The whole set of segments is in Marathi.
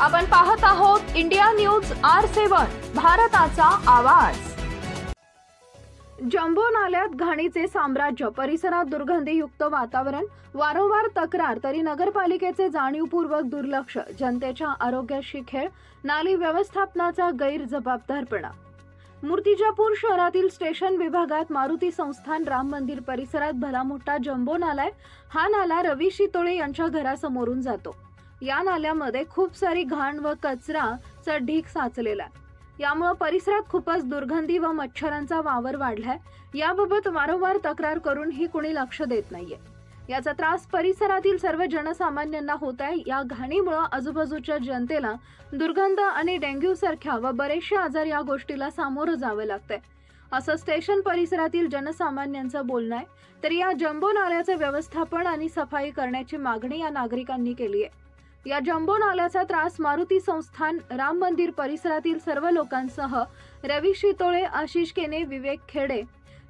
आपण पाहत आहोत इंडिया न्यूज R7 भारताचा आवाज। जम्बो नाल्यात घाणीचे साम्राज्य, परिसरात दुर्गंधीयुक्त वातावरण, वारंवार तक्रार तरी नगरपालिकेचे जाणीवपूर्वक दुर्लक्ष, जनतेच्या आरोग्याशी खेळ, नाली व्यवस्थापनाचा गैरजबाबदारपणा। मूर्तिजापूर शहरातील स्टेशन विभागात मारुती संस्थान राम मंदिर परिसरात भला मोठा जम्बो नाला आहे। हा नाला रवी शितोळे यांच्या घरासमोरून जातो। या नाल्यामध्ये खूप सारी घाण व कचराचा ढीग साचलेला आहे। यामुळे परिसरात खूपच दुर्गंधी व मच्छरांचा वावर वाढलाय। याबाबत वारंवार तक्रार करूनही कोणी लक्ष देत नाहीये। याचा त्रास परिसरातील सर्व जनसामान्यांना होत आहे। या घाणीमुळे आजूबाजूच्या जनतेला दुर्गंध आणि डेंग्यू सारख्या व बरेचसे आजार या गोष्टीला सामोरं जावे लागतंय, असं स्टेशन परिसरातील जनसामान्यांचं बोलणं आहे। तर या जम्बो नाल्याचे व्यवस्थापन आणि सफाई करण्याची मागणी या नागरिकांनी केली आहे। या जम्बो नाल्याचा त्रास मारुती संस्थान राम मंदिर परिसरातील सर्व लोकांसह रवी शितोळे, आशिष केने, विवेक खेडे,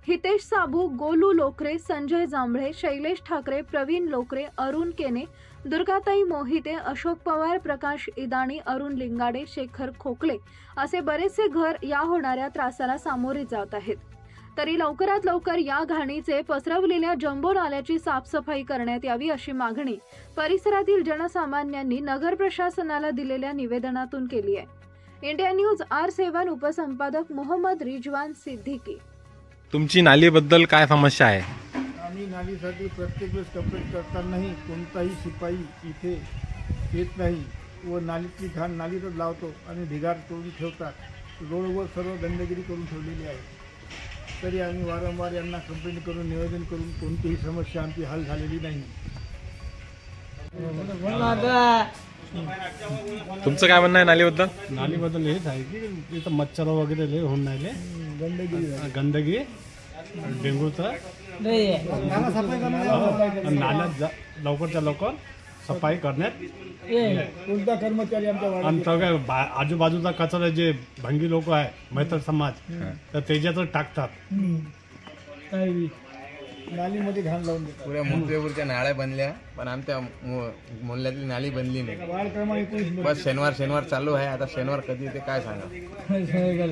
हितेश साबू, गोलू लोकरे, संजय जांभळे, शैलेश ठाकरे, प्रवीण लोकरे, अरुण केने, दुर्गाताई मोहिते, अशोक पवार, प्रकाश इदाणी, अरुण लिंगाडे, शेखर खोकले असे बरेचसे घर या होणाऱ्या त्रासाला सामोरे जात आहेत। तरी लवकरात लवकर या घाणीचे पसरवलेल्या जम्बो नाल्याची साफसफाई करण्यात यावी अशी मागणी परिसरातील जनसामान्यांनी नगर प्रशासनाला दिलेल्या निवेदनातून केली आहे। इंडिया न्यूज R7 उपसंपादक मोहम्मद रिजवान सिद्दीकी। तुमची नालीबद्दल काय समस्या आहे? आम्ही नालीसाठी प्रत्येक वेळेस कंप्लेंट करतानाही कोणताही शिपाई इथे येत नाही व नालीतली घाण नालीतच लावतो आणि ढिगार करून ठेवतात। रोडवर सर्व गंदगिरी करून ठेवलेली आहे। तरी आम्ही वारंवार यांना कंप्लेंट करून निवेदन करून कोणतीही समस्या आमची हल झालेली नाही। तुमचं काय म्हणणं आहे नालीबद्दल? नालीबद्दल हेच आहे की इथं मच्छर वगैरे लय होऊन राहिले, गंदगी डेंग्यूचा नाल्यात लवकरच्या लवकर सफाई करण्यात कोणता कर्मचारी आमच्या आणि सगळ्या आजूबाजूचा कचरा जे भंगी लोक आहे मैत्र समाज तर त्याच्यातच टाकतात। नालीमध्ये घाण लावून देतात। पुऱ्या मुंबईवरच्या नाळ्या बनल्या पण आमच्या मोहल्ल्यातली नाली बनली नाही। वार्ड क्रमांक 19 बस शनिवार चालू आहे। आता शनिवार कधी ते काय सांगा।